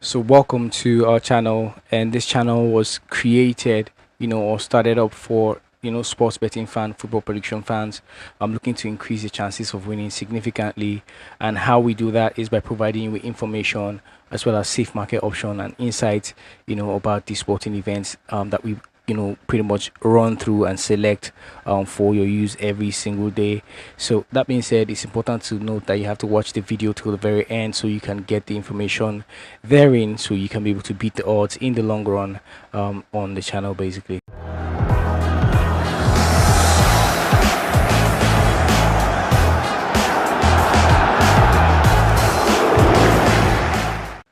So welcome to our channel, and this channel was created, or started up for sports betting fan, football prediction fans. I'm looking to increase the chances of winning significantly, and how we do that is by providing you with information as well as safe market option and insights, about the sporting events that we pretty much run through and select for your use every single day. So that being said, it's important to note that you have to watch the video till the very end so you can get the information therein, so you can be able to beat the odds in the long run on the channel basically.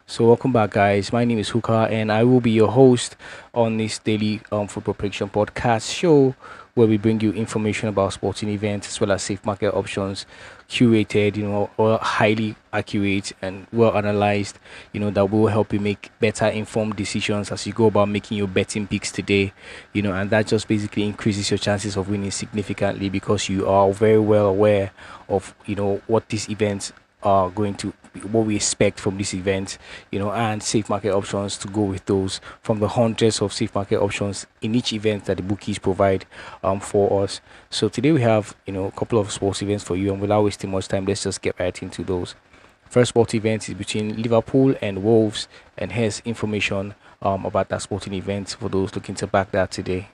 So welcome back, guys. My name is Huka, and I will be your host on this daily football prediction podcast show, where we bring you information about sporting events as well as safe market options, curated, or highly accurate and well analyzed, that will help you make better informed decisions as you go about making your betting picks today, and that just basically increases your chances of winning significantly because you are very well aware of, what these events are going to, what we expect from this event, and safe market options to go with those from the hundreds of safe market options in each event that the bookies provide for us. So today we have a couple of sports events for you, and without wasting much time, let's just get right into those. First sport event is between Liverpool and Wolves, and here's information about that sporting event for those looking to back that today.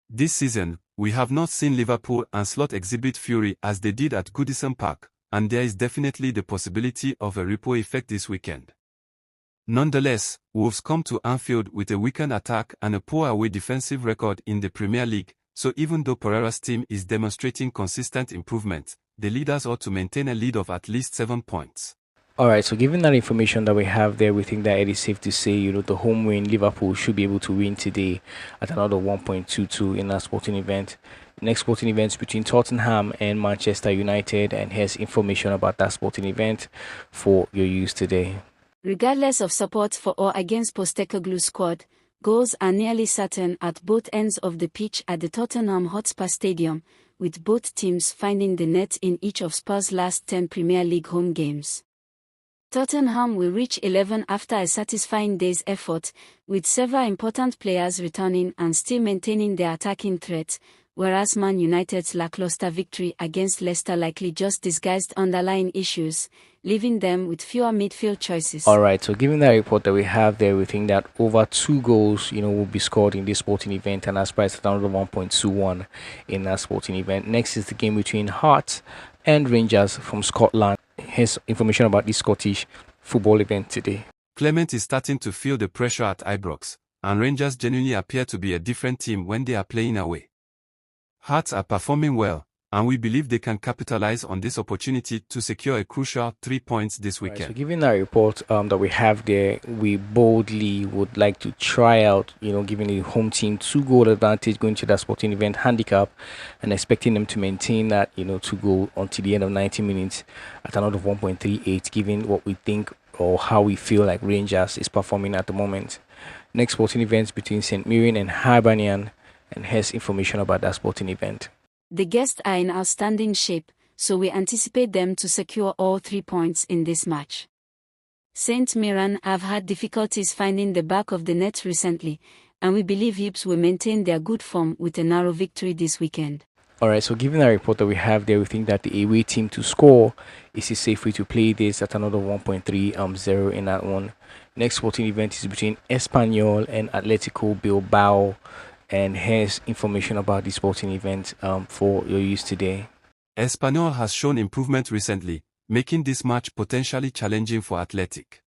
This season, we have not seen Liverpool and Slot exhibit fury as they did at Goodison Park, and there is definitely the possibility of a ripple effect this weekend. Nonetheless, Wolves come to Anfield with a weakened attack and a poor away defensive record in the Premier League, so even though Pereira's team is demonstrating consistent improvement, the leaders ought to maintain a lead of at least 7 points. All right, so given that information that we have there, we think that it is safe to say, the home win, Liverpool should be able to win today at another 1.22 in that sporting event. Next sporting event is between Tottenham and Manchester United, and here's information about that sporting event for your use today. Regardless of support for or against Postecoglou's squad, goals are nearly certain at both ends of the pitch at the Tottenham Hotspur Stadium, with both teams finding the net in each of Spurs' last 10 Premier League home games. Tottenham will reach 11 after a satisfying day's effort, with several important players returning and still maintaining their attacking threat, whereas Man United's lackluster victory against Leicester likely just disguised underlying issues, leaving them with fewer midfield choices. All right, so given that report that we have there, we think that over 2 goals, will be scored in this sporting event, and that's priced at another 1.21 in that sporting event. Next is the game between Hearts and Rangers from Scotland. Here's information about this Scottish football event today. Clement is starting to feel the pressure at Ibrox, and Rangers genuinely appear to be a different team when they are playing away. Hearts are performing well, and we believe they can capitalize on this opportunity to secure a crucial 3 points this weekend. Right, so given that report that we have there, we boldly would like to try out, giving the home team 2-goal advantage going to that sporting event handicap, and expecting them to maintain that, 2-goal until the end of 90 minutes at another 1.38, given what we think or how we feel like Rangers is performing at the moment. Next sporting events between St. Mirren and Hibernian, and here's information about that sporting event. The guests are in outstanding shape, so we anticipate them to secure all 3 points in this match. St. Mirren have had difficulties finding the back of the net recently, and we believe Hibs will maintain their good form with a narrow victory this weekend. Alright, so given that report that we have there, we think that the away team to score is a safe way to play this at another 1.30 in that one. Next sporting event is between Espanyol and Atletico Bilbao, and here's information about the sporting event for your use today. Espanyol has shown improvement recently, making this match potentially challenging for Athletic.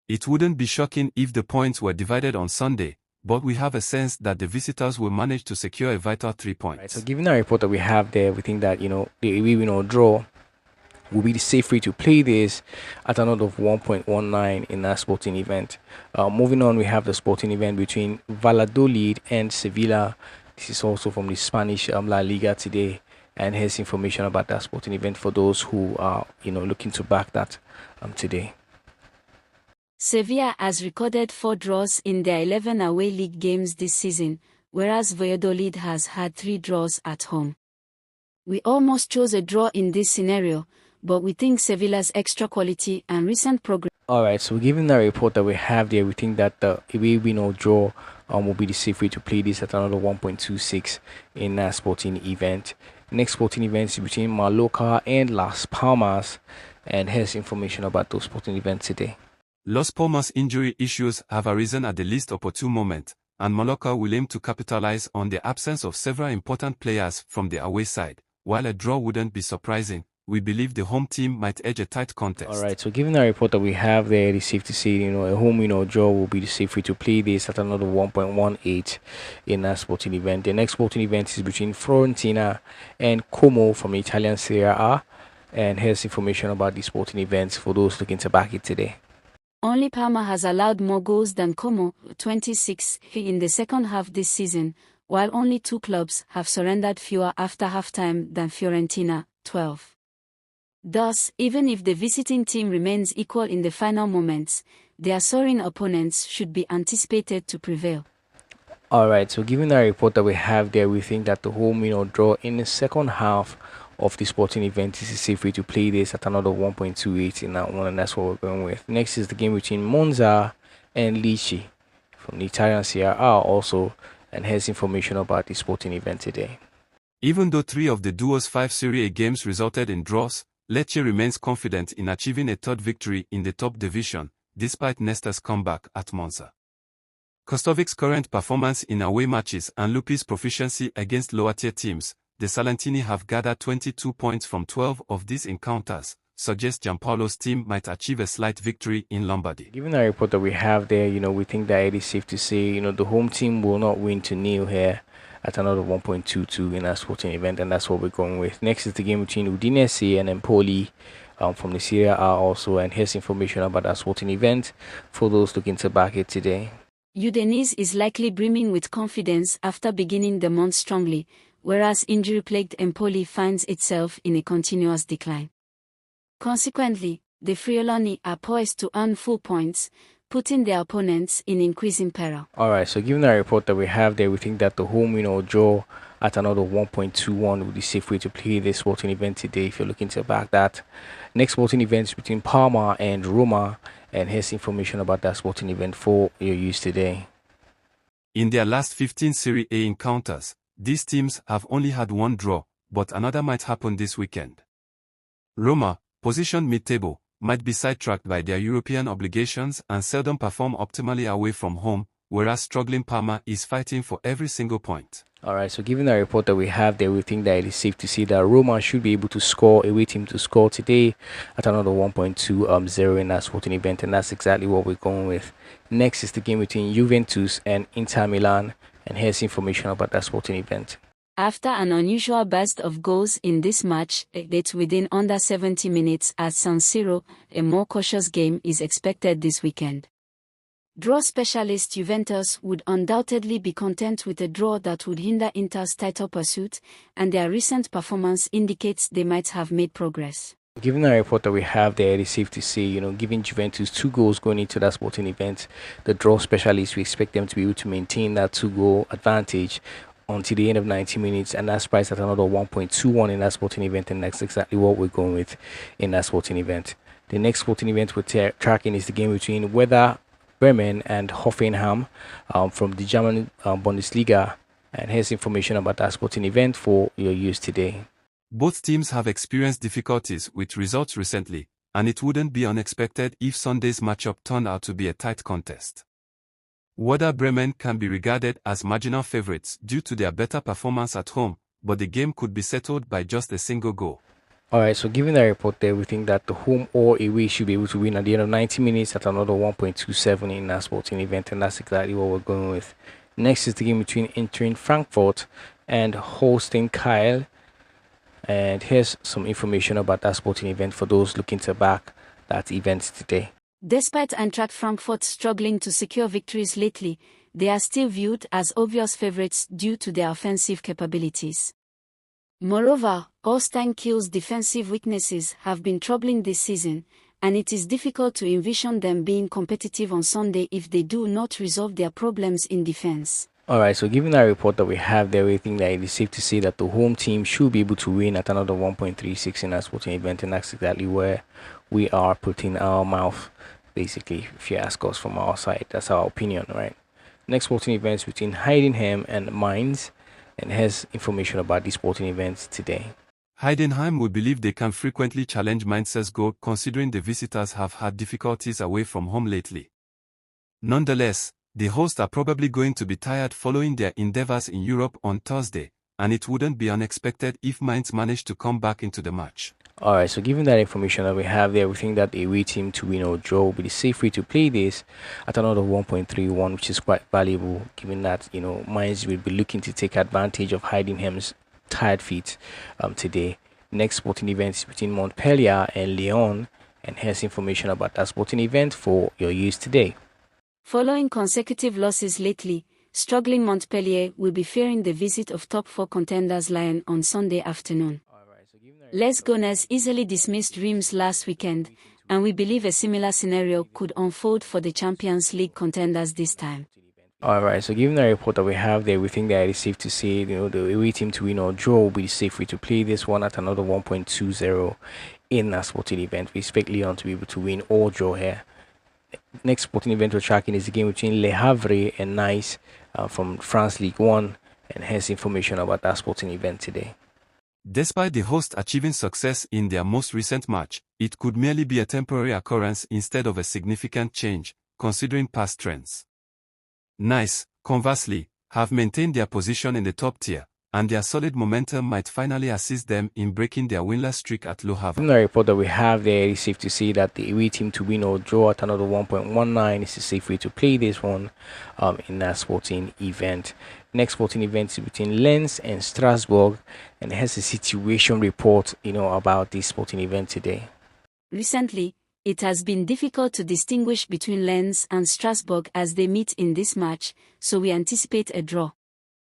It wouldn't be shocking if the points were divided on Sunday, but we have a sense that the visitors will manage to secure a vital 3 points. Right, so given the report that we have there, we think that, the away win or draw will be the safe way to play this at another of 1.19 in that sporting event. Moving on, we have the sporting event between Valladolid and Sevilla. This is also from the Spanish La Liga today, and here's information about that sporting event for those who are looking to back that today. Sevilla has recorded 4 draws in their 11 away league games this season, whereas Valladolid has had 3 draws at home. We almost chose a draw in this scenario, but we think Sevilla's extra quality and recent progress. All right, so given the report that we have there, we think that the away win or draw will be the safe way to play this at another 1.26 in a sporting event. Next sporting event is between Mallorca and Las Palmas, and here's information about those sporting events today. Las Palmas injury issues have arisen at the least opportune moment, and Mallorca will aim to capitalize on the absence of several important players from the away side. While a draw wouldn't be surprising, we believe the home team might edge a tight contest. All right, so given the report that we have there, it's safe to say, a home win or draw will be the safe way to play this at another 1.18 in a sporting event. The next sporting event is between Fiorentina and Como from the Italian Serie A. And here's information about the sporting events for those looking to back it today. Only Parma has allowed more goals than Como, 26, in the second half this season, while only two clubs have surrendered fewer after halftime than Fiorentina, 12. Thus, even if the visiting team remains equal in the final moments, their soaring opponents should be anticipated to prevail. All right, so given the report that we have there, we think that the home win or draw in the second half of the sporting event is a safe way to play this at another 1.28 in that one, and that's what we're going with. Next is the game between Monza and Lecce from the Italian Serie A also, and here's information about the sporting event today. Even though 3 of the duo's 5 Serie A games resulted in draws, Lecce remains confident in achieving a third victory in the top division, despite Nesta's comeback at Monza. Kostovic's current performance in away matches and Lupi's proficiency against lower-tier teams, the Salentini have gathered 22 points from 12 of these encounters, suggests Giampaolo's team might achieve a slight victory in Lombardy. Given the report that we have there, we think that it is safe to say, the home team will not win to nil here at another 1.22 in a sporting event, and that's what we're going with. Next is the game between Udinese and Empoli from the Serie A also, and here's information about that sporting event for those looking to back it today. Udinese is likely brimming with confidence after beginning the month strongly, whereas injury-plagued Empoli finds itself in a continuous decline. Consequently, the Friulani are poised to earn full points, putting their opponents in increasing peril. All right, so given the report that we have there, we think that the home win or draw at another 1.21 would be a safe way to play this sporting event today if you're looking to back that. Next sporting event is between Parma and Roma, and here's information about that sporting event for your use today. In their last 15 Serie A encounters, these teams have only had one draw, but another might happen this weekend. Roma, positioned mid-table, might be sidetracked by their European obligations and seldom perform optimally away from home, whereas struggling Parma is fighting for every single point. All right, so given the report that we have there, we think that it is safe to say that Roma should be able to score, away team to score today at another 1.20 in that sporting event, and that's exactly what we're going with. Next is the game between Juventus and Inter Milan, and here's information about that sporting event. After an unusual burst of goals in this match, it's within under 70 minutes at San Siro, a more cautious game is expected this weekend. Draw specialist Juventus would undoubtedly be content with a draw that would hinder Inter's title pursuit, and their recent performance indicates they might have made progress. Given the report that we have there, it is safe to say, giving Juventus 2 goals going into that sporting event, the draw specialists, we expect them to be able to maintain that 2-goal advantage until the end of 90 minutes, and that's priced at another 1.21 in that sporting event, and that's exactly what we're going with in that sporting event. The next sporting event we're tracking is the game between Werder Bremen and Hoffenheim from the German Bundesliga, and here's information about that sporting event for your use today. Both teams have experienced difficulties with results recently, and it wouldn't be unexpected if Sunday's matchup turned out to be a tight contest. Werder Bremen can be regarded as marginal favorites due to their better performance at home, but the game could be settled by just a single goal. Alright, so given the report there, we think that the home or away should be able to win at the end of 90 minutes at another 1.27 in that sporting event, and that's exactly what we're going with. Next is the game between Eintracht Frankfurt and Holstein Kiel, and here's some information about that sporting event for those looking to back that event today. Despite Eintracht Frankfurt struggling to secure victories lately, they are still viewed as obvious favorites due to their offensive capabilities. Moreover, Holstein Kiel's defensive weaknesses have been troubling this season, and it is difficult to envision them being competitive on Sunday if they do not resolve their problems in defense. All right, so given that report that we have there, we think that it is safe to say that the home team should be able to win at another 1.36 in that sporting event, and that's exactly where we are putting our mouth, basically, if you ask us from our side. That's our opinion, right? Next sporting events between Heidenheim and Mainz, and has information about these sporting events today. Heidenheim will believe they can frequently challenge Mainz's goal considering the visitors have had difficulties away from home lately. Nonetheless, the hosts are probably going to be tired following their endeavors in Europe on Thursday, and it wouldn't be unexpected if Mainz managed to come back into the match. All right, so given that information that we have there, we think that the away team to win or draw will be the safe way to play this at another 1.31, which is quite valuable, given that Mainz will be looking to take advantage of Heidenheim's tired feet today. Next sporting event is between Montpellier and Lyon, and here's information about that sporting event for your use today. Following consecutive losses lately, struggling Montpellier will be fearing the visit of top 4 contenders Lyon on Sunday afternoon. Les Gunners easily dismissed Reims last weekend, and we believe a similar scenario could unfold for the Champions League contenders this time. All right, so given the report that we have there, we think that it is safe to say, the away team to win or draw will be the safe way to play this one at another 1.20 in that sporting event. We expect Lyon to be able to win or draw here. Next sporting event we're tracking is the game between Le Havre and Nice from France League 1, and here's information about that sporting event today. Despite the host achieving success in their most recent match, it could merely be a temporary occurrence instead of a significant change, considering past trends. Nice, conversely, have maintained their position in the top tier, and their solid momentum might finally assist them in breaking their winless streak at Le Havre. From the report that we have there, it is safe to say that the away team to win or draw at another 1.19 is a safe way to play this one in that sporting event. Next sporting event is between Lens and Strasbourg, and has a situation report about this sporting event today. Recently, it has been difficult to distinguish between Lens and Strasbourg as they meet in this match, so we anticipate a draw.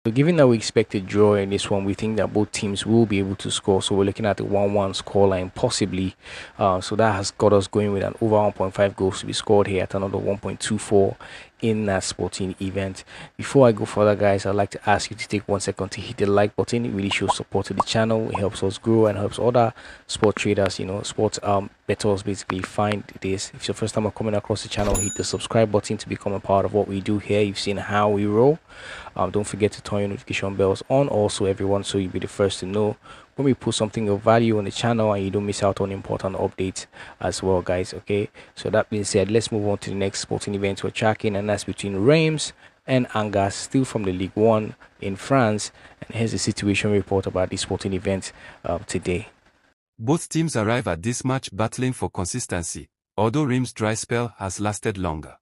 So given that we expect a draw in this one, we think that both teams will be able to score. So we're looking at the 1-1 scoreline possibly. So that has got us going with an over 1.5 goals to be scored here at another 1.24 in that sporting event. Before I go further, guys, I'd like to ask you to take 1 second to hit the like button. It really shows support to the channel. It helps us grow and helps other sport traders, sports bettors basically find this. If it's your first time coming across the channel, hit the subscribe button to become a part of what we do here. You've seen how we roll. Don't forget to turn your notification bells on also, everyone, so you'll be the first to know when we put something of value on the channel and you don't miss out on important updates as well, guys. Okay, so that being said, let's move on to the next sporting event we're tracking, and that's between Reims and Angers, still from the Ligue 1 in France. And here's the situation report about this sporting event today. Both teams arrive at this match battling for consistency, although Reims' dry spell has lasted longer.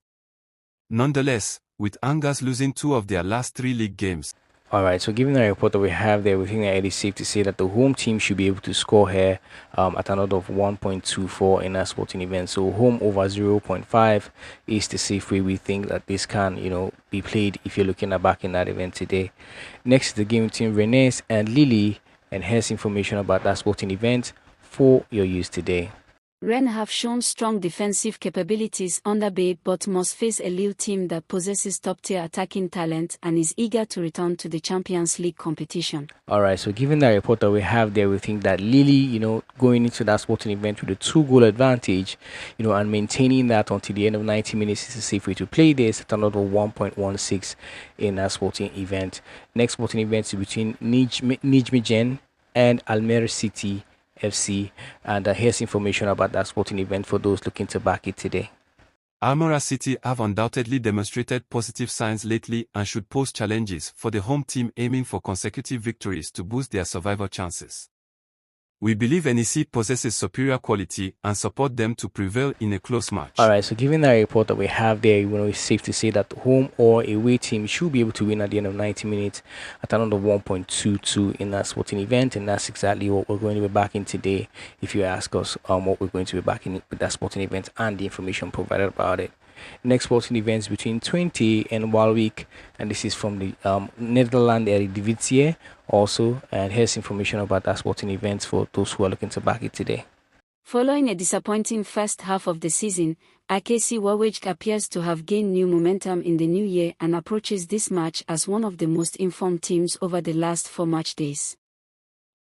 Nonetheless, with Angers losing 2 of their last 3 league games. Alright, so given the report that we have there, we think that it is safe to say that the home team should be able to score here at another of 1.24 in that sporting event. So home over 0.5 is the safe way we think that this can, be played if you're looking at back in that event today. Next is the game between Rennes and Lille, and here's information about that sporting event for your use today. Rennes have shown strong defensive capabilities under Bay but must face a Lille team that possesses top-tier attacking talent and is eager to return to the Champions League competition. Alright, so given that report that we have there, we think that Lille, going into that sporting event with a 2-goal advantage, and maintaining that until the end of 90 minutes is a safe way to play this at another 1.16 in that sporting event. Next sporting event is between Nijmegen and Almere City FC, and here's information about that sporting event for those looking to back it today. Almere City have undoubtedly demonstrated positive signs lately and should pose challenges for the home team aiming for consecutive victories to boost their survival chances. We believe NEC possesses superior quality and support them to prevail in a close match. Alright, so given that report that we have there, it's safe to say that the home or away team should be able to win at the end of 90 minutes at another 1.22 in that sporting event, and that's exactly what we're going to be backing today. If you ask us what we're going to be backing with that sporting event and the information provided about it. Next sporting events between Twente and Walwijk, and this is from the Netherlands Eredivisie also, and here's information about that sporting event for those who are looking to back it today. Following a disappointing first half of the season, AKC Warwick appears to have gained new momentum in the new year and approaches this match as one of the most informed teams over the last 4 match days.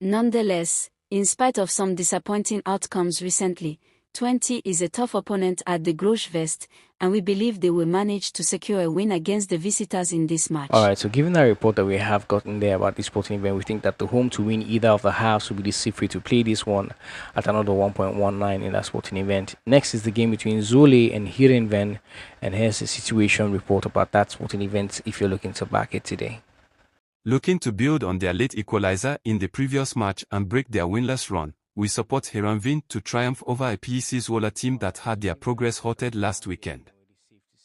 Nonetheless, in spite of some disappointing outcomes recently, 20 is a tough opponent at the Großvest, and we believe they will manage to secure a win against the visitors in this match. Alright, so given that report that we have gotten there about this sporting event, we think that the home to win either of the halves will be the safe way to play this one at another 1.19 in that sporting event. Next is the game between Zwolle and Heerenveen, and here's a situation report about that sporting event if you're looking to back it today. Looking to build on their late equalizer in the previous match and break their winless run, we support Heerenveen to triumph over a PEC Zwolle team that had their progress halted last weekend.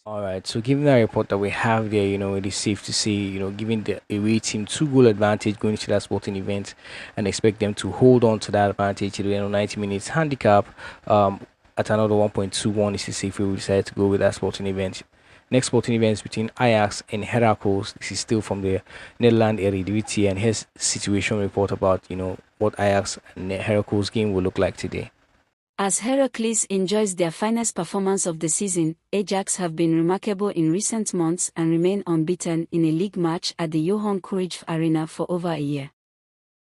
Alright, so given the report that we have there, it is safe to say, giving the away team 2-goal advantage going into that sporting event and expect them to hold on to that advantage to the end of 90 minutes handicap at another 1.21 is the safe way we decided to go with that sporting event. Next sporting event is between Ajax and Heracles. This is still from the Netherlands Eredivisie, and here's situation report about, what Ajax and Heracles game will look like today. As Heracles enjoys their finest performance of the season, Ajax have been remarkable in recent months and remain unbeaten in a league match at the Johan Cruyff Arena for over a year.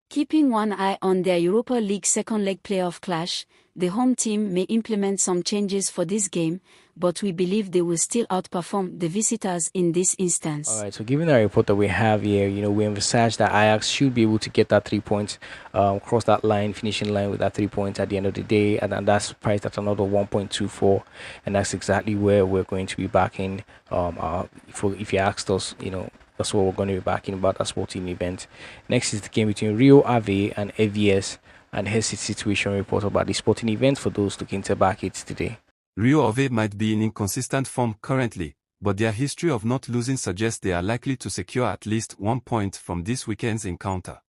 Keeping one eye on their Europa League second leg playoff clash, the home team may implement some changes for this game, but we believe they will still outperform the visitors in this instance. Alright, so given the report that we have here, we emphasize that Ajax should be able to get that 3 points, cross that line, finishing line with that 3 points at the end of the day, and that's priced at another 1.24, and that's exactly where we're going to be backing. If you asked us, that's what we're going to be backing about that sporting event. Next is the game between Rio Ave and AVS, and here's the situation report about the sporting event for those looking to back it today. Rio Ave might be in inconsistent form currently, but their history of not losing suggests they are likely to secure at least 1 point from this weekend's encounter.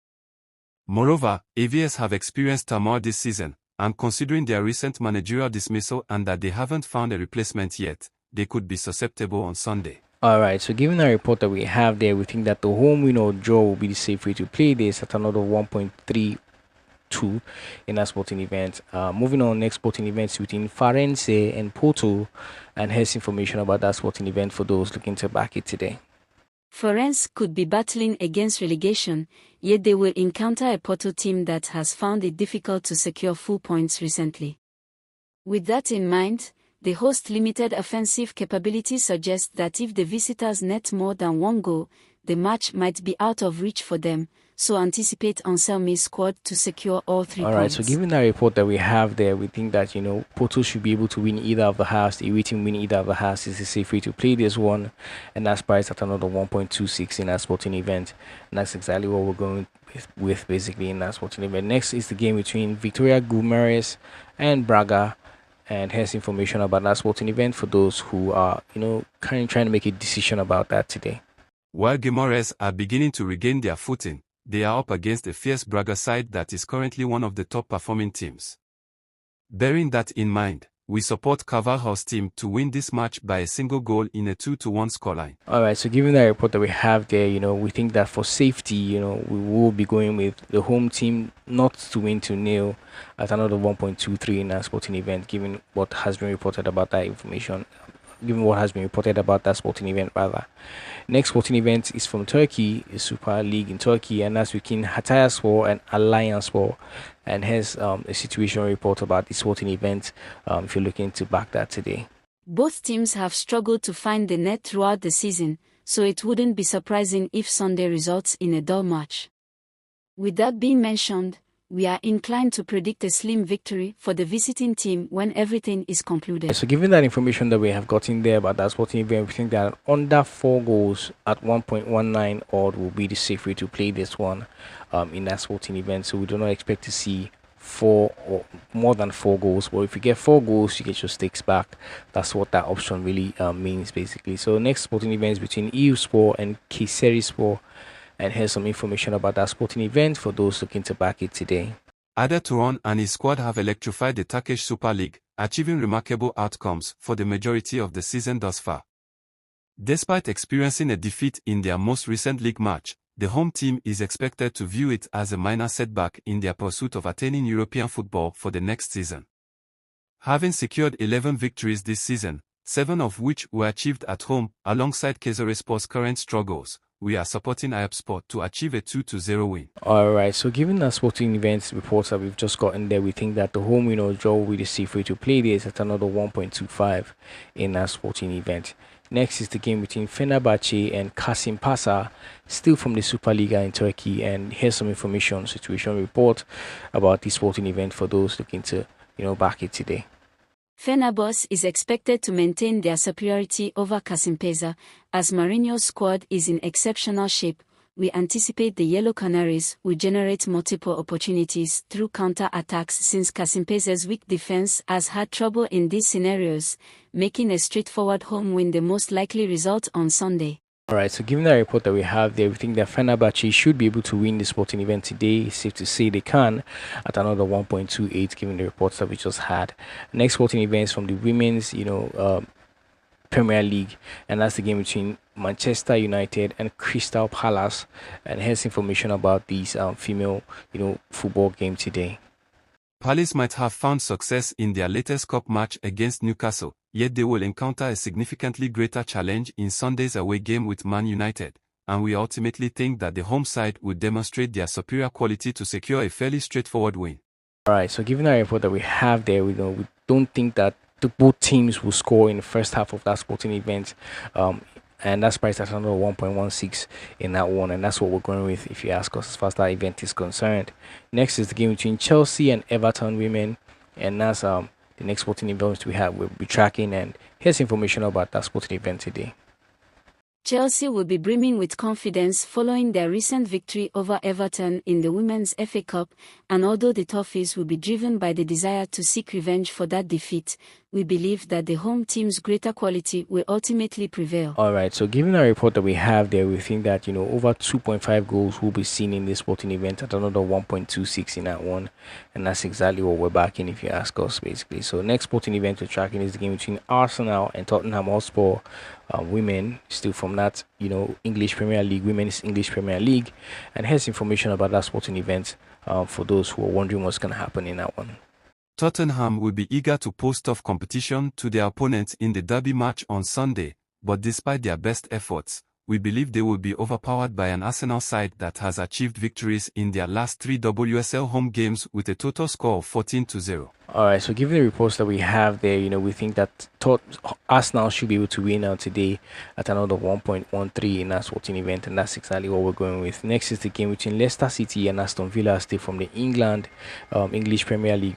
Moreover, AVS have experienced turmoil this season, and considering their recent managerial dismissal and that they haven't found a replacement yet, they could be susceptible on Sunday. Alright, so given the report that we have there, we think that the home win or draw will be the safe way to play this at another 1.32 in that sporting event. Moving on, next sporting events between Farense and Porto, and here's information about that sporting event for those looking to back it today. Farense could be battling against relegation, yet they will encounter a Porto team that has found it difficult to secure full points recently. With that in mind, the host's limited offensive capability suggests that if the visitors net more than 1 goal, the match might be out of reach for them, so anticipate Anselmi's squad to secure all 3 points. Alright, so given the report that we have there, we think that, Porto should be able to win either of the halves. The away team win either of the halves is a safe way to play this one, and that's priced at another 1.26 in that sporting event, and that's exactly what we're going with basically in that sporting event. Next is the game between Victoria Guimarães and Braga, and here's information about that sporting event for those who are, kind of trying to make a decision about that today. While Guimarães are beginning to regain their footing, they are up against a fierce Braga side that is currently one of the top performing teams. Bearing that in mind, we support Carvalho's team to win this match by a single goal in a 2-1 scoreline. Alright, so given the report that we have there, we think that for safety, we will be going with the home team not to win 2-0 at another 1.23 in that sporting event, given what has been reported about that information. Given what has been reported about that sporting event, rather. Next sporting event is from Turkey, the Super League in Turkey, and that's between Hatayspor and Allianspor. And here's a situation report about the sporting event if you're looking to back that today. Both teams have struggled to find the net throughout the season, so it wouldn't be surprising if Sunday results in a dull match. With that being mentioned, we are inclined to predict a slim victory for the visiting team when everything is concluded. So given that information that we have gotten there about that sporting event, we think that under 4 goals at 1.19 odd will be the safe way to play this one in that sporting event. So we do not expect to see 4 or more than 4 goals, but if you get 4 goals, you get your stakes back. That's what that option really means basically. So next sporting event is between EU Sport and Kayserispor. And here's some information about that sporting event for those looking to back it today. Ada Turan and his squad have electrified the Turkish Super League, achieving remarkable outcomes for the majority of the season thus far. Despite experiencing a defeat in their most recent league match, the home team is expected to view it as a minor setback in their pursuit of attaining European football for the next season. Having secured 11 victories this season, 7 of which were achieved at home, alongside Sports' current struggles, we are supporting Sport to achieve a 2-0 win. All right. So, given the sporting events reports that we've just gotten there, we think that the home win or draw will be the safe way to play this at another 1.25 in that sporting event. Next is the game between Fenerbahce and Kasımpaşa, still from the Superliga in Turkey. And here's some information, situation report about the sporting event for those looking to, back it today. Fenerbahce is expected to maintain their superiority over Kasımpaşa, as Mourinho's squad is in exceptional shape. We anticipate the Yellow Canaries will generate multiple opportunities through counter-attacks since Kasımpaşa's weak defense has had trouble in these scenarios, making a straightforward home win the most likely result on Sunday. Alright, so given the report that we have there, we think that Fenerbahce should be able to win the sporting event today. It's safe to say they can at another 1.28 given the reports that we just had. Next sporting events from the women's, Premier League, and that's the game between Manchester United and Crystal Palace. And here's information about these female, football game today. Palace might have found success in their latest cup match against Newcastle, yet they will encounter a significantly greater challenge in Sunday's away game with Man United, and we ultimately think that the home side will demonstrate their superior quality to secure a fairly straightforward win. Alright, so given the report that we have there, we don't think that both teams will score in the first half of that sporting event. And that's priced at another 1.16 in that one, and that's what we're going with if you ask us as far as that event is concerned. Next is the game between Chelsea and Everton women, and that's the next sporting event we'll be tracking, and here's information about that sporting event today. Chelsea will be brimming with confidence following their recent victory over Everton in the Women's FA Cup, and although the Toffees will be driven by the desire to seek revenge for that defeat, we believe that the home team's greater quality will ultimately prevail. Alright, so given the report that we have there, we think that, over 2.5 goals will be seen in this sporting event at another 1.26 in that one, and that's exactly what we're backing if you ask us, basically. So next sporting event we're tracking is the game between Arsenal and Tottenham Hotspur. Women, still from that, English Premier League, Women's English Premier League. And here's information about that sporting event for those who are wondering what's going to happen in that one. Tottenham will be eager to pose tough competition to their opponents in the derby match on Sunday, but despite their best efforts, we believe they will be overpowered by an Arsenal side that has achieved victories in their last 3 WSL home games with a total score of 14-0. Alright, so given the reports that we have there, we think that Arsenal should be able to win out today at another 1.13 in that sporting event, and that's exactly what we're going with. Next is the game between Leicester City and Aston Villa, still from the English Premier League,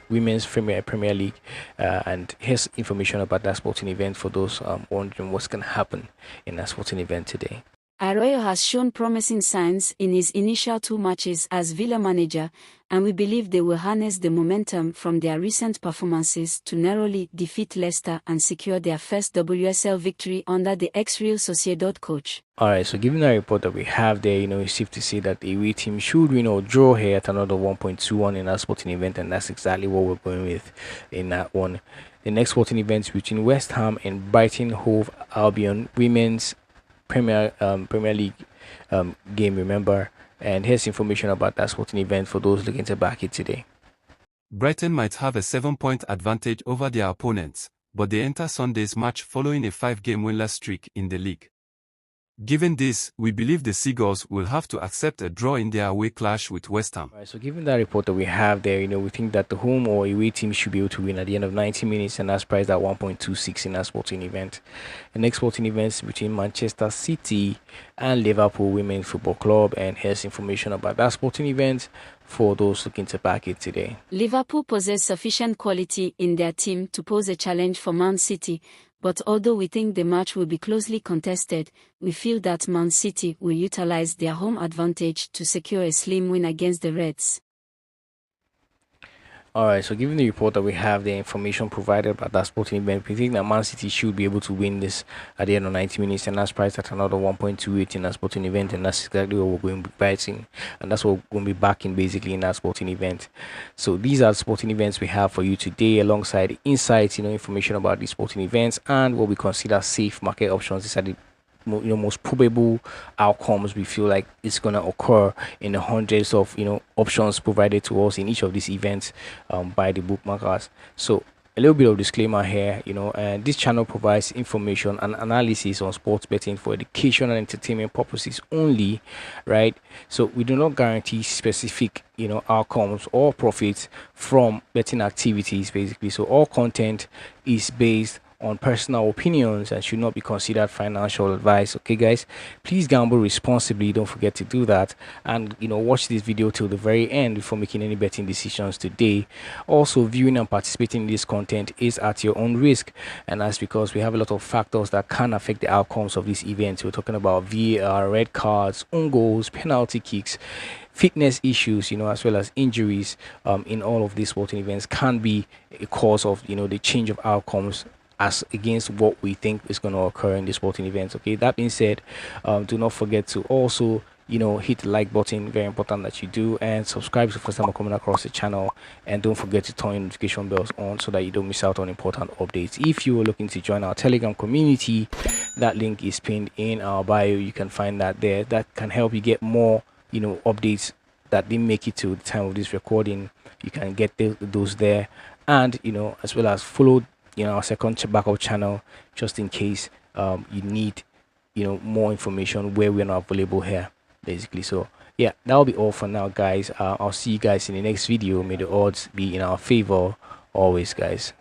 Women's Premier League, and here's information about that sporting event for those wondering what's going to happen in that sporting event today. Arroyo has shown promising signs in his initial 2 matches as Villa manager, and we believe they will harness the momentum from their recent performances to narrowly defeat Leicester and secure their first WSL victory under the ex-Real Sociedad coach. Alright, so given the report that we have there, it's safe to say that the away team should win or draw here at another 1.21 in that sporting event, and that's exactly what we're going with in that one. The next sporting event is between West Ham and Brighton Hove Albion, Women's Premier League game, remember, and here's information about that sporting event for those looking to back it today. Brighton might have a 7-point advantage over their opponents, but they enter Sunday's match following a 5-game winless streak in the league. Given this, we believe the Seagulls will have to accept a draw in their away clash with West Ham. Right, so given that report that we have there, we think that the home or away team should be able to win at the end of 90 minutes, and that's priced at 1.26 in that sporting event. The next sporting event is between Manchester City and Liverpool Women's Football Club, and here's information about that sporting event for those looking to back it today. Liverpool possess sufficient quality in their team to pose a challenge for Man City, but although we think the match will be closely contested, we feel that Man City will utilize their home advantage to secure a slim win against the Reds. Alright, so given the report that we have, the information provided about that sporting event, we think that Man City should be able to win this at the end of 90 minutes, and that's priced at another 1.28 in that sporting event, and that's exactly what we're going to be pricing, and that's what we're going to be backing basically in that sporting event. So these are the sporting events we have for you today, alongside insights, information about these sporting events and what we consider safe market options. These are the most probable outcomes we feel like it's going to occur in the hundreds of options provided to us in each of these events by the bookmakers. So a little bit of disclaimer here, and this channel provides information and analysis on sports betting for education and entertainment purposes only, right? So we do not guarantee specific, outcomes or profits from betting activities, basically. So all content is based on personal opinions and should not be considered financial advice. Okay, guys, please gamble responsibly. Don't forget to do that, and watch this video till the very end before making any betting decisions today. Also, viewing and participating in this content is at your own risk, and that's because we have a lot of factors that can affect the outcomes of these events. We're talking about VAR, red cards, own goals, penalty kicks, fitness issues, as well as injuries in all of these sporting events can be a cause of the change of outcomes as against what we think is going to occur in the sporting events. Okay, that being said, do not forget to also hit the like button, very important that you do, and subscribe if first time coming across the channel, and don't forget to turn your notification bells on so that you don't miss out on important updates. If you are looking to join our Telegram community, that link is pinned in our bio. You can find that there. That can help you get more updates that didn't make it to the time of this recording. You can get those there, and as well as follow our second backup channel, just in case you need more information where we're not available here, basically. So yeah, that'll be all for now, guys. I'll see you guys in the next video. May the odds be in our favor always, guys.